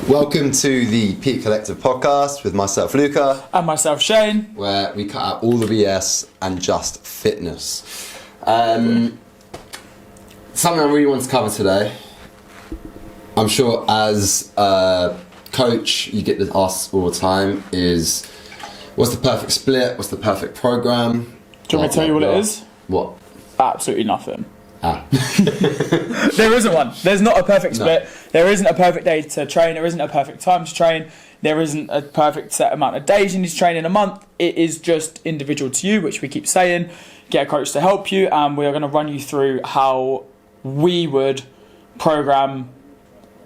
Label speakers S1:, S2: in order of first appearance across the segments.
S1: Welcome to the Peak Collective podcast with myself, Luca.
S2: And myself, Shane.
S1: Where we cut out all the BS and just fitness. Something I really want to cover today. I'm sure as a coach, you get this asked all the time is, what's the perfect split? What's the perfect program?
S2: Do you want me to tell you what it is?
S1: What?
S2: Absolutely nothing.
S1: There
S2: isn't one. There's not a perfect split. No. There isn't a perfect day to train. There isn't a perfect time to train. There isn't a perfect set amount of days you need to train in a month. It is just individual to you, which we keep saying. Get a coach to help you, and we are going to run you through how we would program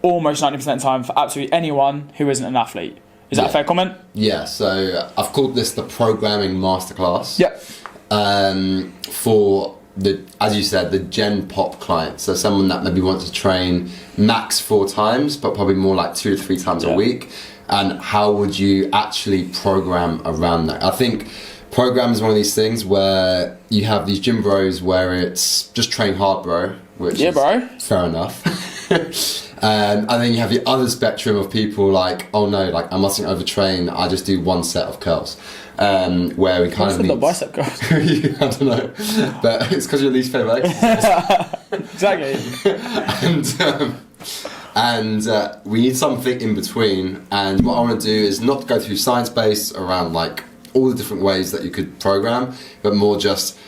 S2: almost 90% of the time for absolutely anyone who isn't an athlete. Is that a fair comment?
S1: Yeah, so I've called this the programming masterclass.
S2: Yep.
S1: For as you said, the Gen Pop client. So someone that maybe wants to train max 4 times, but probably more like 2 to 3 times a week. And how would you actually program around that? I think program is one of these things where you have these gym bros where it's just train hard, bro. Which is fair enough. And then you have the other spectrum of people like, oh no, like I mustn't overtrain. I just do 1 set of curls. Where we kind of need...
S2: bicep curls?
S1: I don't know, but it's because your least favourite exercise.
S2: Exactly.
S1: and we need something in between. And what I want to do is not go through science-based around like all the different ways that you could program, but more just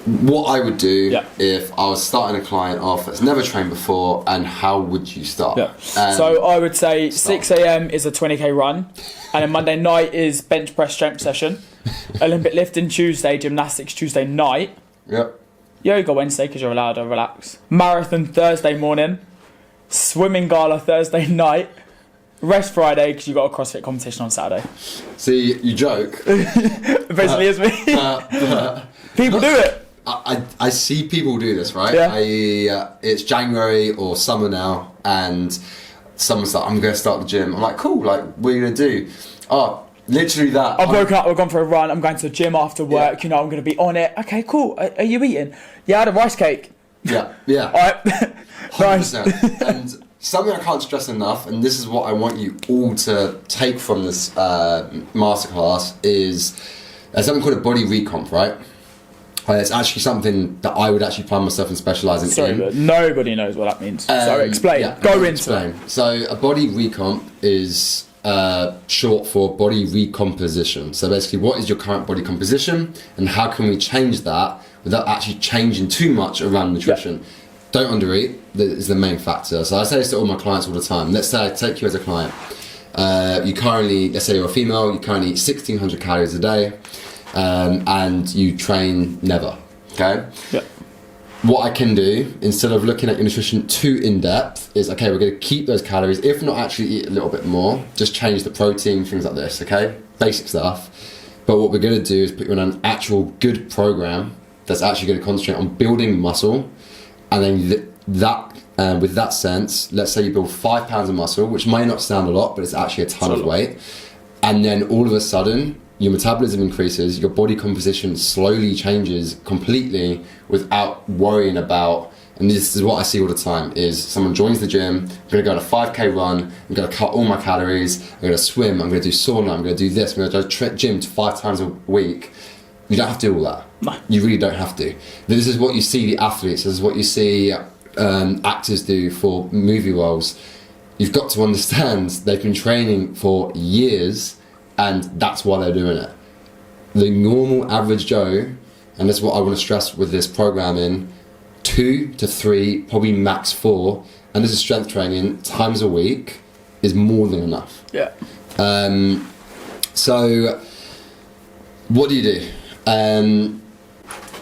S1: what I would do if I was starting a client off that's never trained before, and how would you start?
S2: So I would say 6 a.m. is a 20k run, and then Monday night is bench press strength session, Olympic lifting Tuesday, gymnastics Tuesday night, yoga Wednesday because you're allowed to relax, marathon Thursday morning, swimming gala Thursday night, rest Friday because you got a CrossFit competition on Saturday.
S1: See, you joke.
S2: Basically, it's me. People do it.
S1: I see people do this, right? It's January or summer now, and someone's like, I'm going to start the gym. I'm like, cool, like, what are you going to do? Oh, literally that.
S2: I've woken up, we've gone for a run, I'm going to the gym after work, you know, I'm going to be on it. Okay, cool. Are you eating? Yeah, I had a rice cake.
S1: Yeah.
S2: All right.
S1: 100%. And something I can't stress enough, and this is what I want you all to take from this masterclass, is there's something called a body recomp, right? It's actually something that I would actually find myself in specialising in.
S2: But nobody knows what that means. So explain. Go into it.
S1: So a body recomp is short for body recomposition. So basically, what is your current body composition, and how can we change that without actually changing too much around nutrition? Don't undereat. That is the main factor. So I say this to all my clients all the time. Let's say I take you as a client. You currently, let's say you're a female, you currently eat 1,600 calories a day. And you train never, okay? What I can do, instead of looking at your nutrition too in-depth, is, okay, we're going to keep those calories, if not actually eat a little bit more, just change the protein, things like this, okay? Basic stuff. But what we're going to do is put you on an actual good program that's actually going to concentrate on building muscle, and then with that sense, let's say you build 5 pounds of muscle, which may not sound a lot, but it's actually a ton of weight, and then all of a sudden, your metabolism increases, your body composition slowly changes completely without worrying about, and this is what I see all the time, is someone joins the gym, I'm going to go on a 5k run, I'm going to cut all my calories, I'm going to swim, I'm going to do sauna, I'm going to do this, I'm going to go gym 5 times a week. You don't have to do all that.
S2: No.
S1: You really don't have to. This is what you see the athletes, this is what you see actors do for movie roles. You've got to understand they've been training for years, and that's why they're doing it. The normal average Joe, and that's what I want to stress with this programming, 2 to 3, probably max 4, and this is strength training, times a week is more than enough. So what do you do? I'm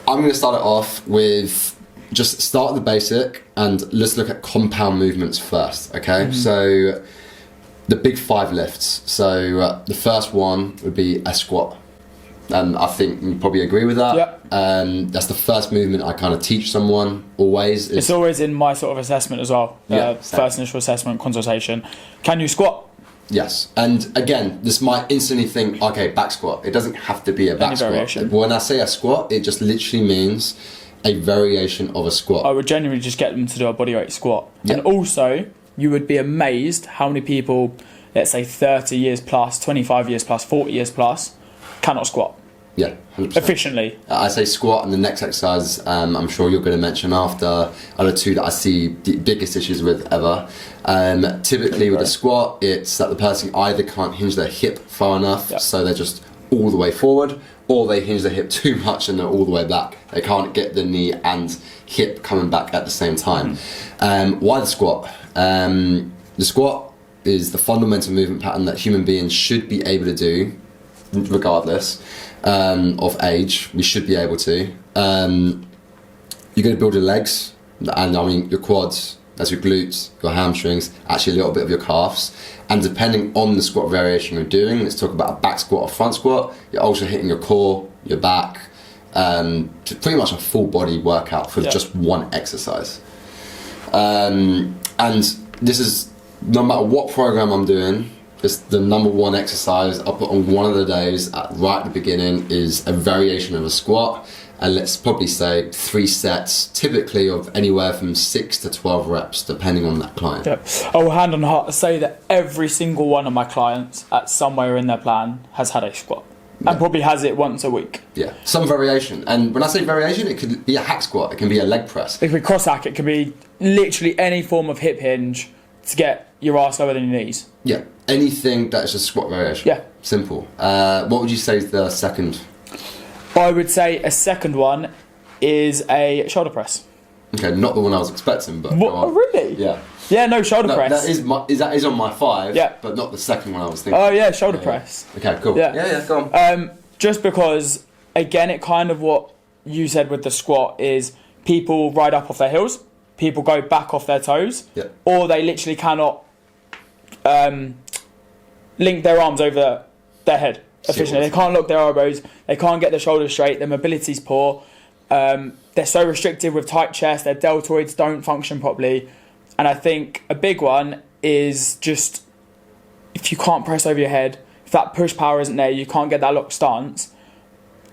S1: going to start it off with just start at the basic, and let's look at compound movements first, okay? So the big 5 lifts. So the first one would be a squat. And I think you probably agree with that. That's the first movement I kind of teach someone always.
S2: It's always in my sort of assessment as well. First initial assessment, consultation. Can you squat?
S1: Yes. And again, this might instantly think, okay, back squat. It doesn't have to be a back squat. Variation. When I say a squat, it just literally means a variation of a squat.
S2: I would genuinely just get them to do a bodyweight squat. And also, you would be amazed how many people, let's say 30 years plus, 25 years plus, 40 years plus, cannot squat.
S1: Yeah, 100%.
S2: Efficiently.
S1: I say squat, and the next exercise I'm sure you're going to mention after are the two that I see the biggest issues with ever. Typically with a squat, it's that the person either can't hinge their hip far enough, so they're just all the way forward, or they hinge their hip too much and they're all the way back. They can't get the knee and hip coming back at the same time. Why the squat? The squat is the fundamental movement pattern that human beings should be able to do, regardless of age. We should be able to. You're going to build your legs, and I mean your quads, that's your glutes, your hamstrings, actually a little bit of your calves. And depending on the squat variation you're doing, let's talk about a back squat or front squat, you're also hitting your core, your back, pretty much a full body workout for just one exercise. And this is, no matter what program I'm doing, the number one exercise I put on one of the days right at the beginning is a variation of a squat, and let's probably say 3 sets, typically of anywhere from 6 to 12 reps, depending on that client.
S2: I will hand on heart say that every single one of my clients at somewhere in their plan has had a squat, and probably has it once a week.
S1: Yeah, some variation. And when I say variation, it could be a hack squat, it can be a leg press.
S2: It could be cross hack, it could be literally any form of hip hinge to get your ass lower than your knees.
S1: Yeah, anything that is a squat variation.
S2: Yeah.
S1: Simple. What would you say is the second?
S2: I would say a second one is a shoulder press.
S1: Okay, not the one I was expecting, but
S2: what? Oh, really?
S1: Yeah.
S2: Yeah, no, shoulder press.
S1: That is on my 5,
S2: yeah,
S1: but not the second one I was thinking.
S2: Oh yeah, shoulder press.
S1: Okay, cool.
S2: Yeah,
S1: go on.
S2: Just because, again, it kind of what you said with the squat is people ride up off their heels, people go back off their toes, or they literally cannot link their arms over their head efficiently. They can't lock their elbows, they can't get their shoulders straight, their mobility's poor, they're so restricted with tight chest, their deltoids don't function properly. And I think a big one is just, if you can't press over your head, if that push power isn't there, you can't get that locked stance,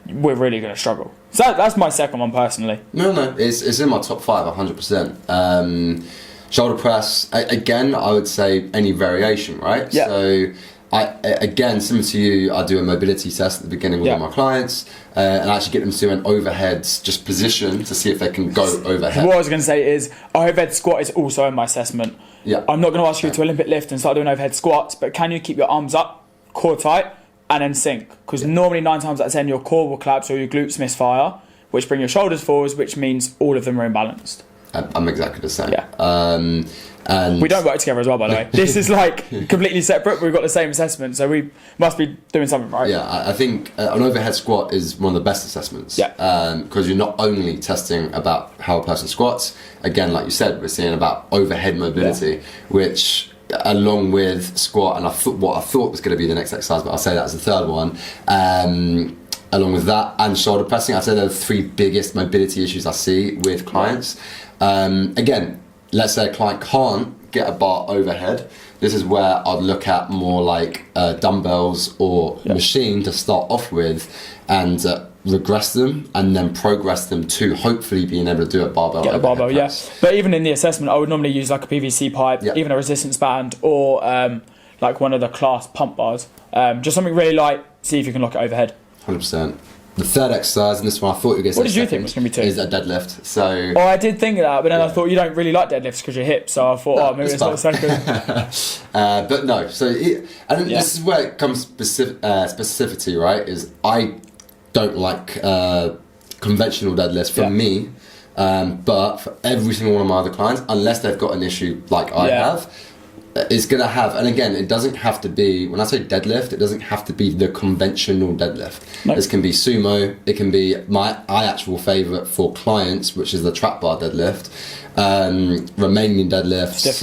S2: we're really going to struggle. So that's my second one personally.
S1: No, it's in my top 5, 100%. Shoulder press, again, I would say any variation, right?
S2: Yeah.
S1: So, again, similar to you, I do a mobility test at the beginning with all my clients, and I actually get them to do an overhead just position to see if they can go overhead.
S2: What I was going to say is, overhead squat is also in my assessment.
S1: Yeah.
S2: I'm not going to ask you to Olympic lift and start doing overhead squats, but can you keep your arms up, core tight, and then sink? Because normally 9 times out of 10 your core will collapse or your glutes misfire, which bring your shoulders forwards, which means all of them are imbalanced.
S1: I'm exactly the same.
S2: Yeah.
S1: And
S2: we don't work together as well, by the way. This is like completely separate, but we've got the same assessment, so we must be doing something right.
S1: Yeah, I think an overhead squat is one of the best assessments.
S2: Yeah.
S1: Because you're not only testing about how a person squats, again, like you said, we're seeing about overhead mobility, which, along with squat, and what I thought was going to be the next exercise, but I'll say that as the third one, along with that and shoulder pressing, I'd say they're the 3 biggest mobility issues I see with clients. Again, let's say a client can't get a bar overhead. This is where I'd look at more like dumbbells or machine to start off with, and regress them and then progress them to hopefully being able to do a barbell.
S2: Get a barbell, yes. But even in the assessment, I would normally use like a PVC pipe, even a resistance band, or like one of the class pump bars. Just something really light, see if you can lock it overhead.
S1: 100%. The third exercise, and this one I thought you were going to say,
S2: what did you think was going to be 2?
S1: Is a deadlift. So,
S2: I did think of that, but then I thought you don't really like deadlifts because you're hip, so I thought, maybe it's not a second.
S1: But no, so this is where it comes specificity, right? Is I don't like conventional deadlifts for me, but for every single one of my other clients, unless they've got an issue like I have, it's going to have, and again, it doesn't have to be, when I say deadlift, it doesn't have to be the conventional deadlift. No. This can be sumo, it can be my actual favourite for clients, which is the trap bar deadlift, Romanian deadlift, stiff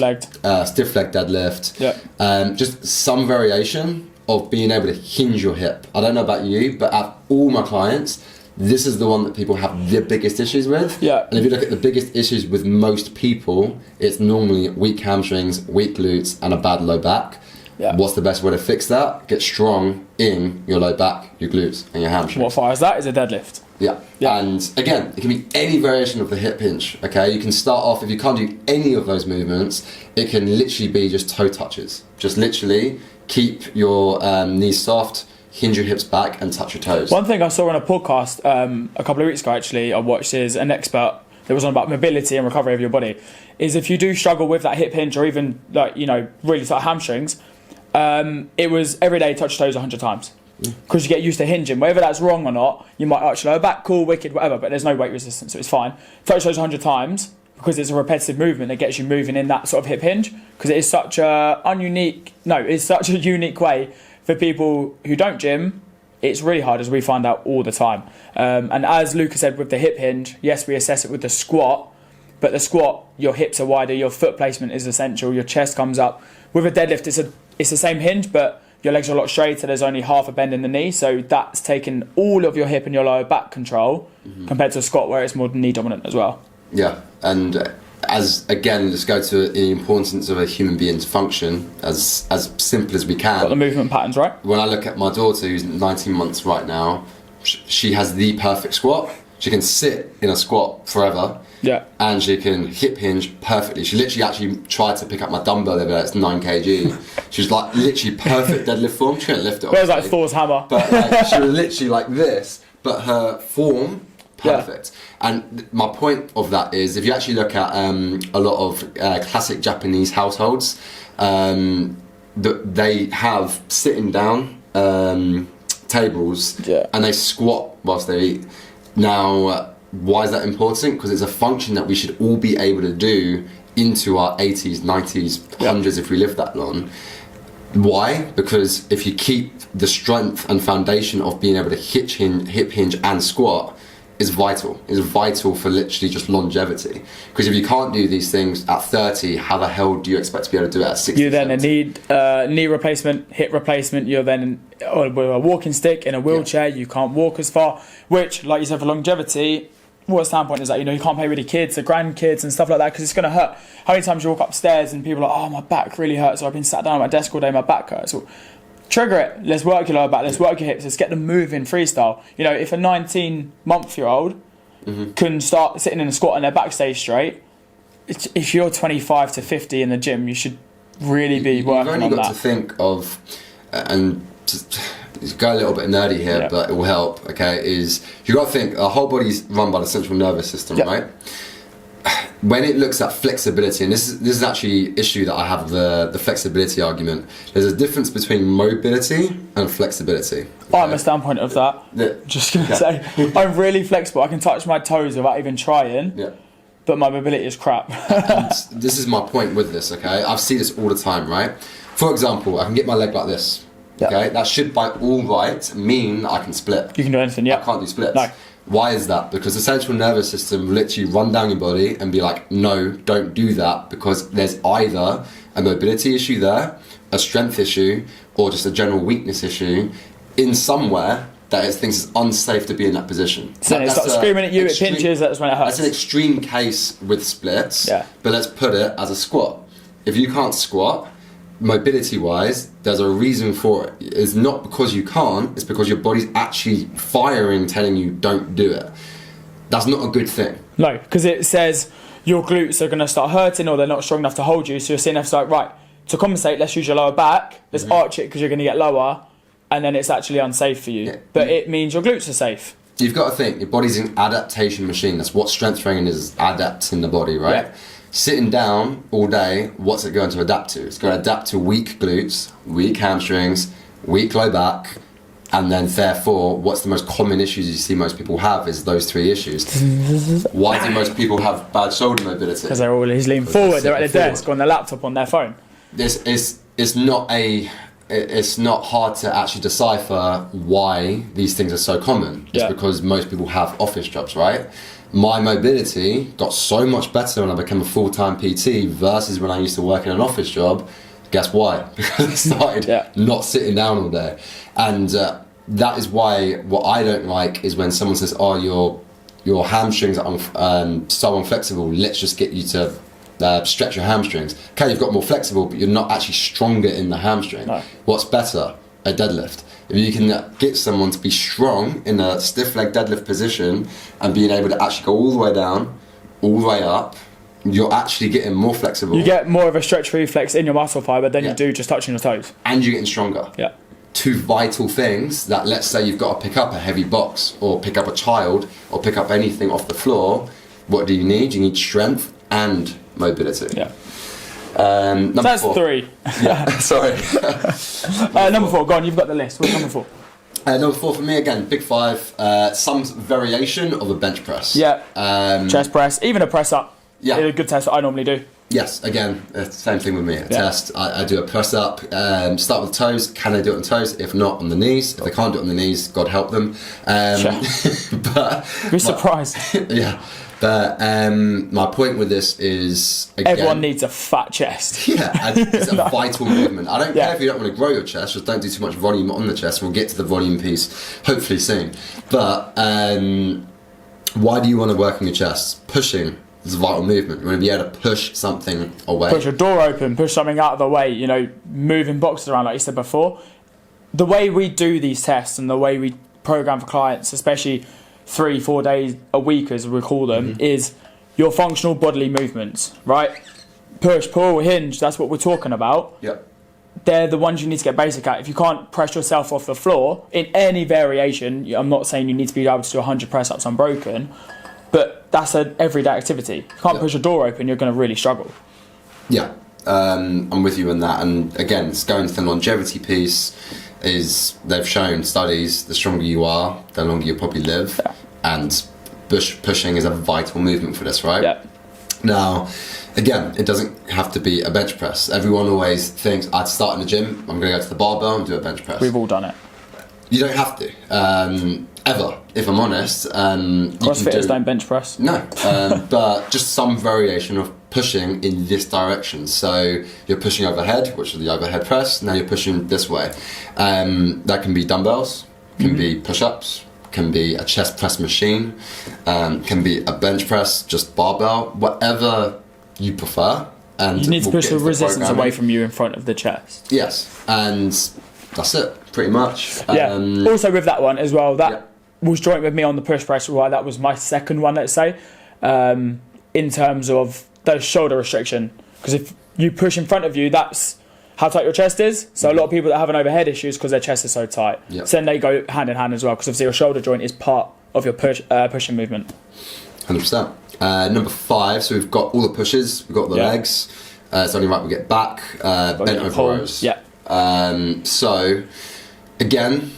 S1: leg deadlift, just some variation of being able to hinge your hip. I don't know about you, but at all my clients, this is the one that people have the biggest issues with.
S2: Yeah.
S1: And if you look at the biggest issues with most people, it's normally weak hamstrings, weak glutes, and a bad low back.
S2: Yeah.
S1: What's the best way to fix that? Get strong in your low back, your glutes, and your hamstrings.
S2: What fires that is a deadlift.
S1: Yeah.
S2: Yeah.
S1: And again, it can be any variation of the hip hinge, okay? You can start off, if you can't do any of those movements, it can literally be just toe touches. Just literally keep your knees soft, hinge your hips back and touch your toes.
S2: One thing I saw on a podcast a couple of weeks ago, actually, I watched is an expert that was on about mobility and recovery of your body, is if you do struggle with that hip hinge or even like, you know, really tight hamstrings, it was every day touch toes 100 times. Because you get used to hinging. Whether that's wrong or not, you might arch your lower back, cool, wicked, whatever, but there's no weight resistance, so it's fine. Touch toes 100 times, because it's a repetitive movement that gets you moving in that sort of hip hinge, because it is such it's such a unique way for people who don't gym. It's really hard, as we find out all the time. And as Luca said with the hip hinge, yes, we assess it with the squat, but the squat, your hips are wider, your foot placement is essential, your chest comes up. With a deadlift, it's the same hinge, but your legs are a lot straighter, there's only half a bend in the knee, so that's taken all of your hip and your lower back control compared to a squat where it's more knee dominant as well.
S1: Yeah, and as again, let's go to the importance of a human being's function as simple as we can.
S2: Got the movement patterns, right?
S1: When I look at my daughter, who's 19 months right now, she has the perfect squat. She can sit in a squat forever.
S2: Yeah.
S1: And she can hip hinge perfectly. She literally actually tried to pick up my dumbbell the other day. It's 9 kg. She was like literally perfect deadlift form. She couldn't lift it.
S2: It was like Thor's hammer.
S1: But like, she was literally like this. But her form, perfect. Yeah. And my point of that is, if you actually look at a lot of classic Japanese households, they have sitting down tables, and they squat whilst they eat. Now, why is that important? Because it's a function that we should all be able to do into our 80s, 90s, 100s if we live that long. Why? Because if you keep the strength and foundation of being able to hip hinge and squat is vital. It's vital for literally just longevity. Because if you can't do these things at 30, how the hell do you expect to be able to do it at 60?
S2: You then need knee replacement, hip replacement. You're then with a walking stick in a wheelchair. You can't walk as far. Which, like you said, for longevity, what standpoint is that? You know, you can't play with your kids, the grandkids and stuff like that, because it's going to hurt. How many times you walk upstairs and people are like, oh, my back really hurts, or I've been sat down at my desk all day, my back hurts. Or, trigger it. Let's work your lower back. Let's work your hips. Let's get them moving freestyle. You know, if a 19-month-year-old can start sitting in a squat and their back stays straight, if you're 25 to 50 in the gym, you should really be working on that.
S1: You've only got to think of, and just go a little bit nerdy here, but it will help, okay, is you've got to think our whole body's run by the central nervous system, right? When it looks at flexibility, and this is actually an issue that I have, the flexibility argument, there's a difference between mobility and flexibility.
S2: Okay? I'm a standpoint of that. Just going to say, I'm really flexible. I can touch my toes without even trying, but my mobility is crap.
S1: And this is my point with this, okay? I see this all the time, right? For example, I can get my leg like this, okay? That should, by all right, mean I can split.
S2: You can do anything,
S1: I can't do splits.
S2: No.
S1: Why is that? Because the central nervous system will literally run down your body and be like, no, don't do that, because there's either a mobility issue there, a strength issue, or just a general weakness issue in somewhere that it thinks it's unsafe to be in that position.
S2: So it starts screaming at you, it pinches, that's when it hurts.
S1: That's an extreme case with splits, but let's put it as a squat. If you can't squat, mobility-wise, there's a reason for it. It's not because you can't, it's because your body's actually firing, telling you don't do it. That's not a good thing. No,
S2: because it says your glutes are going to start hurting or they're not strong enough to hold you, so you're saying it's like, right, to compensate, let's use your lower back, let's arch it because you're going to get lower, and then it's actually unsafe for you. But it means your glutes are safe.
S1: You've got to think, your body's an adaptation machine. That's what strength training is adapting the body, right? Sitting down all day, what's it going to adapt to? It's going to adapt to weak glutes, weak hamstrings, weak low back, and then therefore, what's the most common issues you see most people have is those three issues. Why do most people have bad shoulder mobility?
S2: Because they're always leaning forward, they're at their desk on their laptop on their phone.
S1: It's not hard to actually decipher why these things are so common. It's because most people have office jobs, right? My mobility got so much better when I became a full-time PT versus when I used to work in an office job. Guess why? Because I started not sitting down all day. And that is why what I don't like is when someone says, oh, your hamstrings are so unflexible, let's just get you to stretch your hamstrings. Okay, you've got more flexible, but you're not actually stronger in the hamstring.
S2: No.
S1: What's better? A deadlift. If you can get someone to be strong in a stiff leg deadlift position and being able to actually go all the way down, all the way up, you're actually getting more flexible.
S2: You get more of a stretch reflex in your muscle fibre than you do just touching your toes.
S1: And you're getting stronger.
S2: Yeah.
S1: Two vital things that, let's say you've got to pick up a heavy box or pick up a child or pick up anything off the floor. What do you need? You need strength and mobility.
S2: Yeah.
S1: Number
S2: That's
S1: 4.
S2: 3.
S1: Yeah, sorry.
S2: Number 4, go on, you've got the list. What's number 4?
S1: Number 4 for me, again, big 5, some variation of a bench press.
S2: Yeah. Chest press, even a press up.
S1: Yeah.
S2: A good test that I normally do.
S1: Yes, again, it's the same thing with me. A test, I do a press up, start with the toes. Can they do it on the toes? If not, on the knees. If they can't do it on the knees, God help them. But
S2: be surprised.
S1: Yeah. But my point with this is, again,
S2: everyone needs a fat chest.
S1: Yeah, and it's a vital movement. I don't care if you don't want to grow your chest, just don't do too much volume on the chest. We'll get to the volume piece hopefully soon. But why do you want to work on your chest? Pushing is a vital movement. You want to be able to push something away.
S2: Push a door open, push something out of the way, moving boxes around like you said before. The way we do these tests and the way we program for clients, especially 3-4 days a week as we call them, is your functional bodily movements, right? Push, pull, hinge, that's what we're talking about.
S1: Yep.
S2: They're the ones you need to get basic at. If you can't press yourself off the floor in any variation, I'm not saying you need to be able to do 100 press-ups unbroken, but that's an everyday activity. If you can't push a door open, you're going to really struggle.
S1: Yeah, I'm with you on that. And again, it's going to the longevity piece. Is they've shown studies, the stronger you are, the longer you probably live.
S2: Yeah.
S1: And pushing is a vital movement for this, right?
S2: Yeah.
S1: Now, again, it doesn't have to be a bench press. Everyone always thinks, I'd start in the gym, I'm going to go to the barbell and do a bench press.
S2: We've all done it.
S1: You don't have to, ever, if I'm honest.
S2: CrossFitters don't bench press.
S1: No, but just some variation of pushing in this direction. So you're pushing overhead, which is the overhead press. Now you're pushing this way. That can be dumbbells, can be push-ups, can be a chest press machine, can be a bench press, just barbell, whatever you prefer. And
S2: you need to push the resistance away from you in front of the chest.
S1: Yes, and that's it, pretty much.
S2: Yeah. Also with that one as well, that was joint with me on the push press. Why that was my second one, let's say, in terms of the shoulder restriction. Because if you push in front of you, that's how tight your chest is. So a lot of people that have an overhead issue is because their chest is so tight.
S1: Yep.
S2: So then they go hand in hand as well, because obviously your shoulder joint is part of your pushing movement.
S1: 100%. Number 5, so we've got all the pushes, we've got the legs. It's only right we get back, bent over rows.
S2: Yeah.
S1: So, again,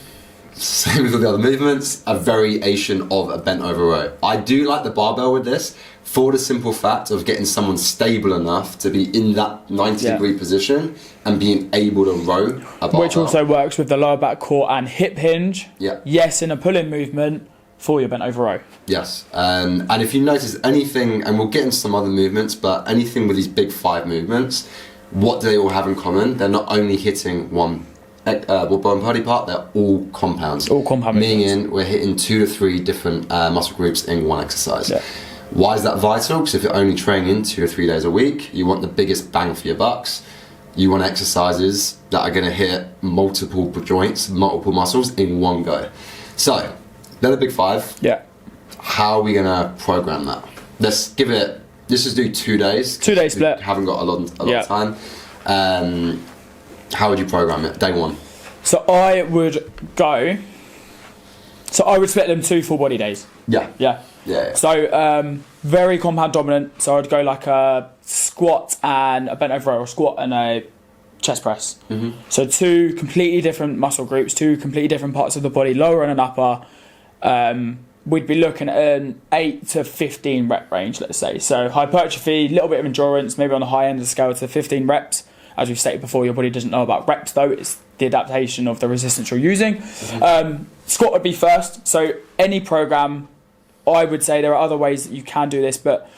S1: same with all the other movements, a variation of a bent over row. I do like the barbell with this for the simple fact of getting someone stable enough to be in that 90-degree position and being able to row a barbell.
S2: Which also works with the lower back, core and hip hinge.
S1: Yeah.
S2: Yes, in a pull-in movement for your bent over row.
S1: Yes, and if you notice anything, and we'll get into some other movements, but anything with these big 5 movements, what do they all have in common? They're not only hitting one body part, they're all compounds.
S2: All compound
S1: Meaning we're hitting 2 to 3 different muscle groups in one exercise. Yeah. Why is that vital? Because if you're only training 2 or 3 days a week, you want the biggest bang for your bucks. You want exercises that are going to hit multiple joints, multiple muscles in one go. So, they're the big 5.
S2: Yeah.
S1: How are we going to program that? Let's just do 2 days.
S2: 2 day split.
S1: We haven't got a lot of time. How would you program it? Day 1.
S2: So I would split them 2 full body days.
S1: Yeah.
S2: So very compound dominant. So I'd go like a squat and a bent over row, or squat and a chest press. Mm-hmm. So 2 completely different muscle groups, 2 completely different parts of the body, lower and an upper. We'd be looking at an 8 to 15 rep range, let's say. So hypertrophy, a little bit of endurance, maybe on the high end of the scale to 15 reps. As we've stated before, your body doesn't know about reps though, it's the adaptation of the resistance you're using. Mm-hmm. Squat would be first. So any program, I would say there are other ways that you can do this, but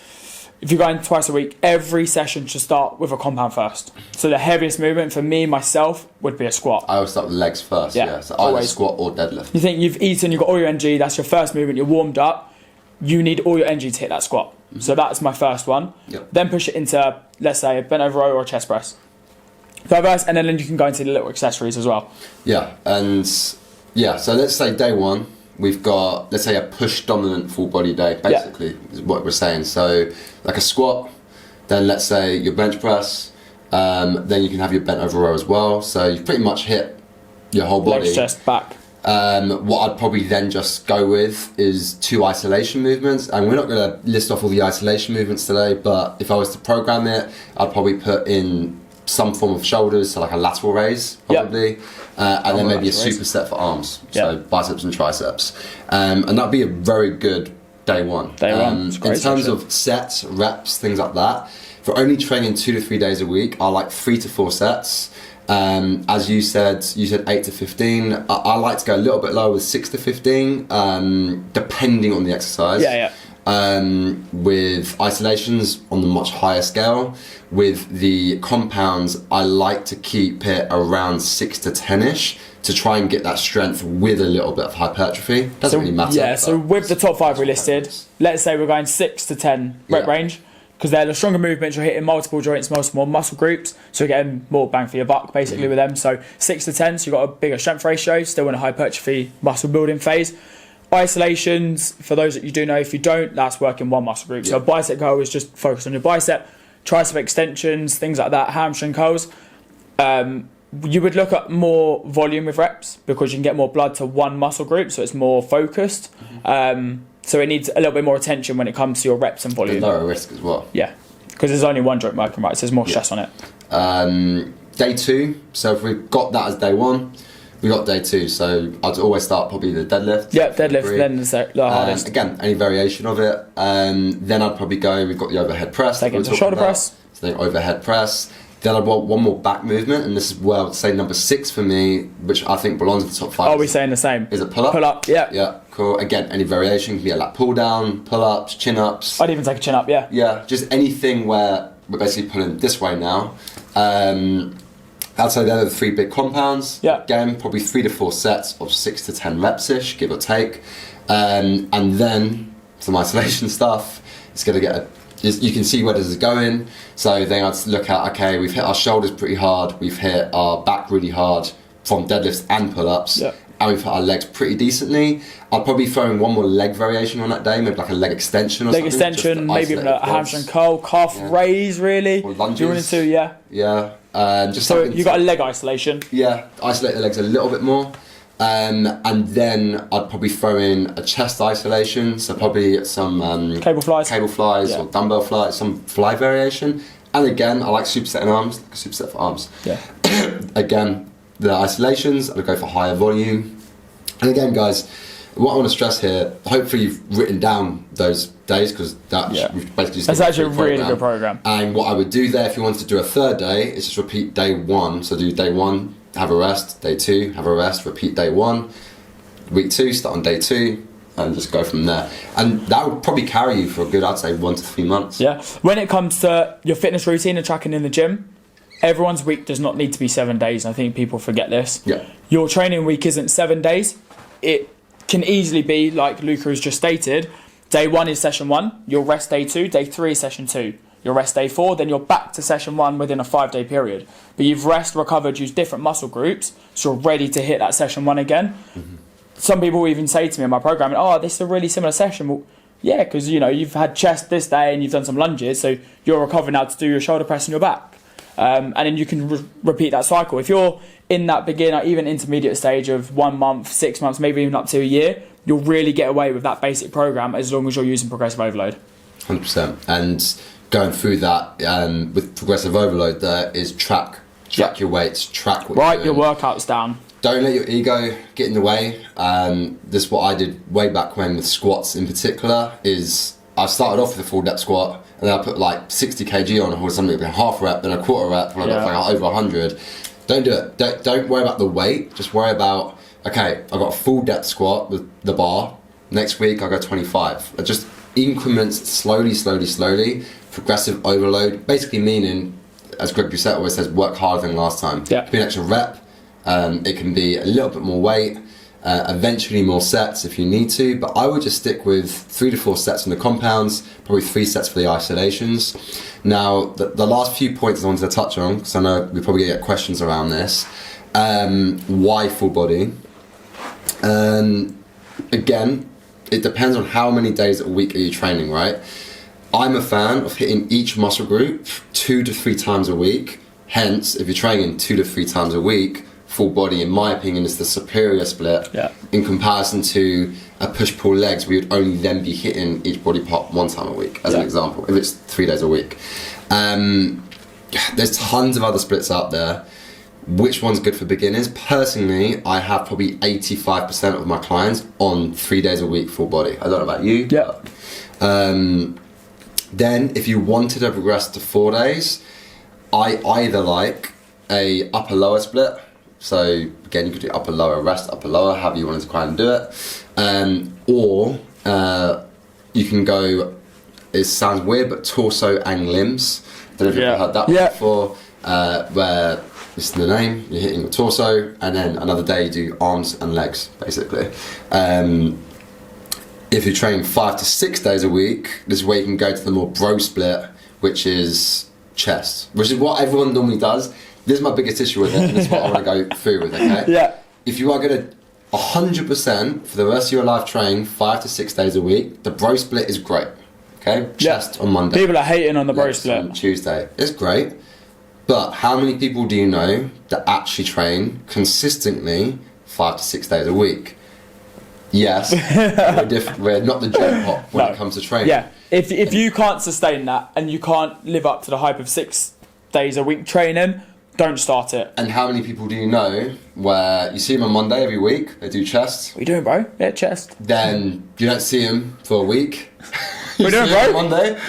S2: if you're going twice a week, every session should start with a compound first. So the heaviest movement for me, myself, would be a squat.
S1: I always start with legs first,
S2: Yeah,
S1: so either
S2: always.
S1: squat or deadlift.
S2: You think you've eaten, you've got all your energy, that's your first movement, you're warmed up, you need all your energy to hit that squat. So that's my first one.
S1: Yep.
S2: Then push it into, let's say, a bent over row or a chest press. Diverse, and then you can go into the little accessories as well.
S1: Yeah, and yeah, so let's say day one, we've got, let's say, a push dominant full body day, basically, is what we're saying. So like a squat, then let's say your bench press, then you can have your bent over row as well. So you've pretty much hit your whole body.
S2: Legs, chest, back.
S1: What I'd probably then just go with is 2 isolation movements, and we're not going to list off all the isolation movements today, but if I was to program it, I'd probably put in some form of shoulders, so like a lateral raise probably, and then maybe a superset for arms, so biceps and triceps, and that'd be a very good day one. In terms of sets, reps, things like that, for only training 2 to 3 days a week, I like 3 to 4 sets. As you said 8 to 15. I like to go a little bit lower with 6 to 15, depending on the exercise. With isolations on the much higher scale. With the compounds, I like to keep it around 6 to 10-ish to try and get that strength with a little bit of hypertrophy. Doesn't really matter.
S2: Yeah, so with the top 5 we listed, let's say we're going 6 to 10 rep range, because they're the stronger movements, you're hitting multiple joints, multiple muscle groups, so you're getting more bang for your buck basically with them. So 6 to 10, so you've got a bigger strength ratio, still in a hypertrophy muscle building phase. Isolations, for those that you do know, if you don't, that's working one muscle group. So bicep curl is just focused on your bicep, tricep extensions, things like that, hamstring curls. You would look at more volume with reps because you can get more blood to one muscle group, so it's more focused. So it needs a little bit more attention when it comes to your reps and volume.
S1: The lower risk as well.
S2: Yeah, because there's only one joint working, right? So there's more stress on it.
S1: Day 2, so if we've got that as day 1, we got day 2, so I'd always start probably the deadlift.
S2: Yeah, deadlift, then the hardest.
S1: Again, any variation of it. Then I'd probably go, we've got the overhead press.
S2: Take it to shoulder press.
S1: So then overhead press. Then I'd want one more back movement, and this is where I would say number 6 for me, which I think belongs in the top 5.
S2: Are we saying the same?
S1: Is it pull-up?
S2: Pull-up, yeah.
S1: Yeah, cool. Again, any variation can be a lat pull-down, pull-ups, chin-ups.
S2: I'd even take a chin-up, yeah.
S1: Yeah, just anything where we're basically pulling this way now. I'd say they're the 3 big compounds.
S2: Yeah.
S1: Again, probably 3 to 4 sets of 6 to 10 reps-ish, give or take. And then some isolation stuff. It's going to get you can see where this is going. So then I'd look at, okay, we've hit our shoulders pretty hard, we've hit our back really hard from deadlifts and pull-ups, and we've hit our legs pretty decently. I'd probably throw in one more leg variation on that day, maybe like a leg extension or something. Leg extension,
S2: maybe even a hamstring curl, calf raise really.
S1: Or lunges.
S2: Do you want to,
S1: Yeah. Just
S2: so you got a leg isolation.
S1: Yeah, isolate the legs a little bit more. And then I'd probably throw in a chest isolation, so probably some
S2: cable flies
S1: or dumbbell flies, some fly variation. And again, I like superset in arms, like a superset for arms.
S2: Yeah.
S1: Again, the isolations, I would go for higher volume. And again, guys, what I want to stress here, hopefully you've written down those days, because we've basically just
S2: that's actually a really good program.
S1: And what I would do there, if you wanted to do a third day, is just repeat day 1. So do day 1, have a rest, day 2, have a rest, repeat day 1, week 2, start on day 2, and just go from there. And that would probably carry you for a good, I'd say, 1 to 3 months.
S2: Yeah. When it comes to your fitness routine and tracking in the gym, everyone's week does not need to be 7 days. I think people forget this.
S1: Yeah.
S2: Your training week isn't 7 days. It can easily be, like Luca has just stated, day 1 is session 1, you'll rest day 2, day 3 is session 2. You'll rest day 4, then you're back to session 1 within a 5-day period. But you've recovered, used different muscle groups, so you're ready to hit that session 1 again. Mm-hmm. Some people even say to me in my programming, oh, this is a really similar session. Well, yeah, because you've had chest this day and you've done some lunges, so you're recovering now to do your shoulder press and your back. And then you can repeat that cycle. If you're in that beginner, even intermediate stage of 1 month, 6 months, maybe even up to a year, you'll really get away with that basic program as long as you're using progressive overload.
S1: 100%. And going through that with progressive overload, there is track your weights, track what
S2: you're doing. Your workouts down.
S1: Don't let your ego get in the way. This is what I did way back when with squats in particular. Is I started off with a full depth squat, and then I put like 60 kg on, or something like a half rep, then a quarter rep, and I got like over 100. Don't do it. Don't worry about the weight. Just worry about, okay, I got a full depth squat with the bar. Next week I go 25. Just increments, slowly. Progressive overload, basically meaning, as Greg Doucette always says, work harder than last time.
S2: Yeah.
S1: It can be an extra rep, it can be a little bit more weight, Eventually more sets if you need to, but I would just stick with 3 to 4 sets in the compounds, probably 3 sets for the isolations. Now, the last few points I wanted to touch on, because I know we probably get questions around this. Why full body? Again, it depends on how many days a week are you training, right? I'm a fan of hitting each muscle group 2 to 3 times a week. Hence, if you're training 2 to 3 times a week, full body, in my opinion, is the superior split in comparison to a push-pull legs, where you'd only then be hitting each body part 1 time a week, as an example, if it's 3 days a week. There's tons of other splits out there. Which one's good for beginners? Personally, I have probably 85% of my clients on 3 days a week full body. I don't know about you.
S2: Yeah.
S1: Then, if you wanted to progress to 4 days, I either like a upper-lower split. So again, you could do upper lower, rest upper lower, however you wanted to kind of do it, or you can go. It sounds weird, but torso and limbs. I don't know if you've heard that one before. Where this is the name, you're hitting the torso, and then another day you do arms and legs, basically. If you're training 5 to 6 days a week, this is where you can go to the more bro split, which is chest, which is what everyone normally does. This is my biggest issue with it, and this is what I want to go through with, okay?
S2: Yeah.
S1: If you are going to 100% for the rest of your life train 5 to 6 days a week, the bro split is great, okay? Chest on Monday.
S2: People are hating on the bro split.
S1: On Tuesday. It's great, but how many people do you know that actually train consistently 5 to 6 days a week? Yes, we're not the gym hop when it comes to training.
S2: Yeah, if you can't sustain that and you can't live up to the hype of 6 days a week training, don't start it.
S1: And how many people do you know where you see them on Monday every week, they do chest?
S2: What are you doing, bro? Yeah, chest.
S1: Then you don't see them for a week.
S2: What are you doing, bro?
S1: On Monday.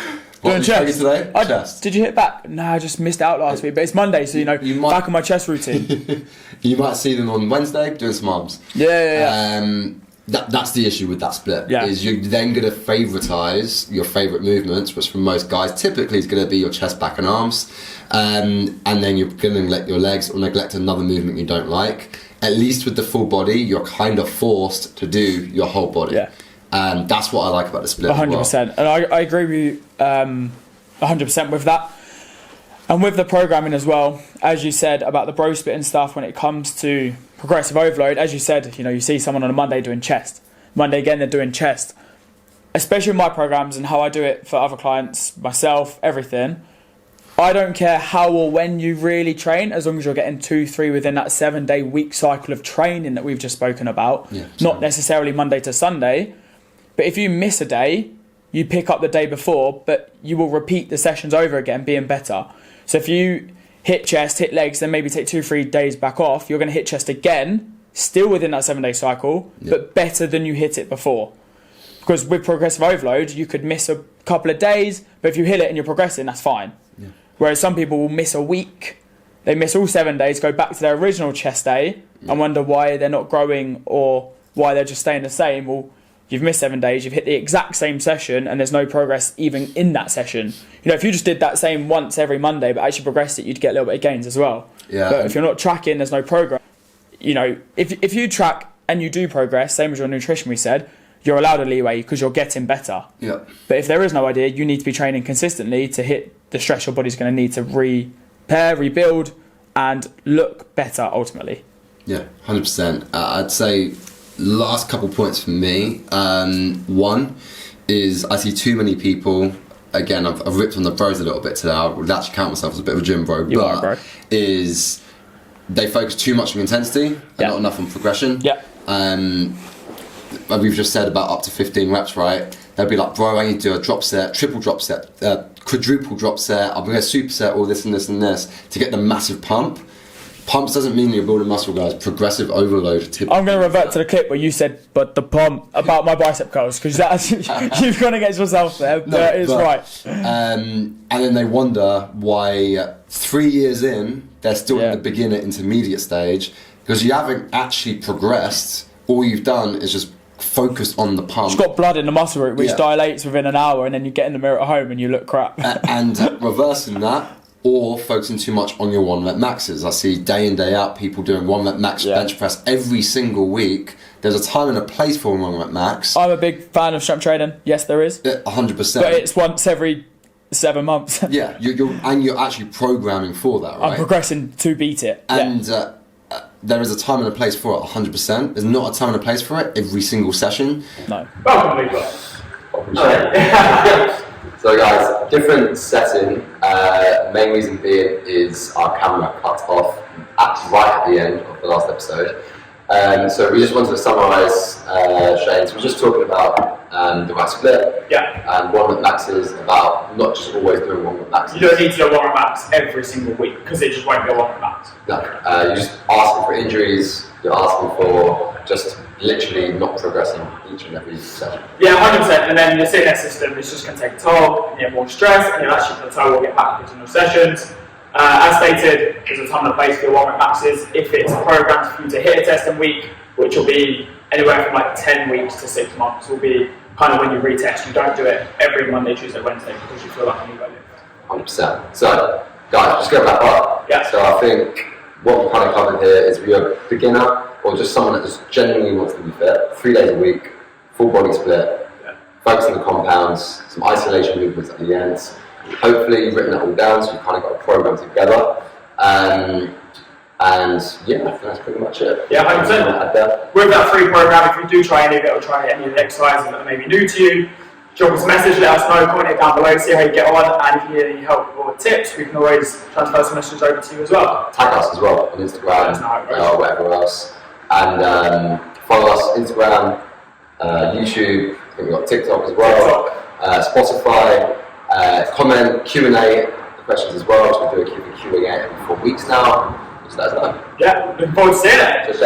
S1: What
S2: doing chest
S1: today? Chest.
S2: Did you hit back? No, I just missed out last week, but it's Monday, so you back on my chest routine.
S1: You might see them on Wednesday doing some arms.
S2: Yeah.
S1: That's the issue with that split.
S2: Yeah.
S1: Is you're then going to favoritise your favourite movements, which for most guys typically is going to be your chest, back and arms, and then you're going to neglect your legs or neglect another movement you don't like. At least with the full body, you're kind of forced to do your whole body.
S2: Yeah.
S1: And that's what I like about the split.
S2: 100%. And I agree with you 100% with that. And with the programming as well, as you said about the bro split and stuff, when it comes to progressive overload, as you said, you see someone on a Monday doing chest. Monday again, they're doing chest. Especially in my programs and how I do it for other clients, myself, everything. I don't care how or when you really train, as long as you're getting 2-3 within that 7-day week cycle of training that we've just spoken about. Yeah, not necessarily Monday to Sunday. But if you miss a day, you pick up the day before, but you will repeat the sessions over again, being better. So if you hit chest, hit legs, then maybe take 2-3 days back off, you're going to hit chest again, still within that 7-day cycle, but better than you hit it before. Because with progressive overload, you could miss a couple of days, but if you hit it and you're progressing, that's fine. Yeah. Whereas some people will miss a week, they miss all 7 days, go back to their original chest day, and wonder why they're not growing or why they're just staying the same. Well, you've missed 7 days, you've hit the exact same session, and there's no progress even in that session. If you just did that same once every Monday, but actually progressed it, you'd get a little bit of gains as well. Yeah. But if you're not tracking, there's no progress. If you track and you do progress, same as your nutrition we said, you're allowed a leeway because you're getting better. Yeah. But if there is no idea, you need to be training consistently to hit the stress your body's going to need to repair, rebuild, and look better ultimately.
S1: Yeah, 100%. I'd say last couple points for me. One is I see too many people. Again, I've ripped on the bros a little bit today. I would actually count myself as a bit of a gym bro. Is they focus too much on intensity and not enough on progression. Yeah. We've just said about up to 15 reps, right? They'll be like, bro, I need to do a drop set, triple drop set, quadruple drop set, I'm going to superset all this and this and this to get the massive pump. Pumps doesn't mean you're building muscle, guys. Progressive overload typically. I'm
S2: going to revert to the clip where you said, but the pump about my bicep curls, because you've gone against yourself there, but it's right.
S1: And then they wonder why 3 years in, they're still in the beginner intermediate stage, because you haven't actually progressed. All you've done is just focused on the pump.
S2: You've got blood in the muscle root, which dilates within an hour, and then you get in the mirror at home and you look crap.
S1: And reversing that, or focusing too much on your 1 rep maxes. I see day in, day out people doing 1 rep max bench press every single week. There's a time and a place for a 1 rep max.
S2: I'm a big fan of strength training. Yes, there is.
S1: 100%.
S2: But it's once every 7 months.
S1: Yeah, you're actually programming for that, right?
S2: I'm progressing to beat it.
S1: And there is a time and a place for it, 100%. There's not a time and a place for it every single session.
S2: No.
S3: Welcome, Luca. So guys, different setting. Main reason being is our camera cut off right at the end of the last episode. So we just wanted to summarise, Shane. So we're just talking about the max split. And 1 rep maxes, about not just always doing 1 rep maxes.
S2: You don't need to do 1 rep max every single week because it just won't be a 1 rep max.
S3: No, you're just asking for injuries. You're asking for just literally not progressing each and every session.
S2: Yeah, 100%. And then the CNS system is just going to take a toll, and you have more stress, and you'll actually plateau or get backwards in your sessions. As stated, there's a time and a place for your 1 rep maxes. If it's programmed for you to hit a testing week, which will be anywhere from like 10 weeks to 6 months, will be kind of when you retest. You don't do it every Monday, Tuesday, Wednesday because you feel like you need to.
S3: 100%. So, guys, just going to wrap up.
S2: Yeah.
S3: So I think what we kind of covered here is we are a beginner or just someone that just genuinely wants to be fit. 3 days a week, full body split, focus on the compounds, some isolation movements at the end. Hopefully you've written that all down, so you've kind of got a program together. And yeah, I think that's pretty much it.
S2: Yeah, 100%. With that free program, if you do try any of it or try any of the exercises that may be new to you, drop us a message, let us know, comment it down below, see how you get on, and if you need any help or tips, we can always transfer some messages over to you as well.
S3: Tag us as well on Instagram or whatever else. And follow us Instagram, YouTube, I think we've got TikTok as well, Spotify, comment, Q&A the questions as well, so we'll do a Q&A every 4 weeks now. Just let us know.
S2: Yeah, looking forward to seeing it.
S3: Just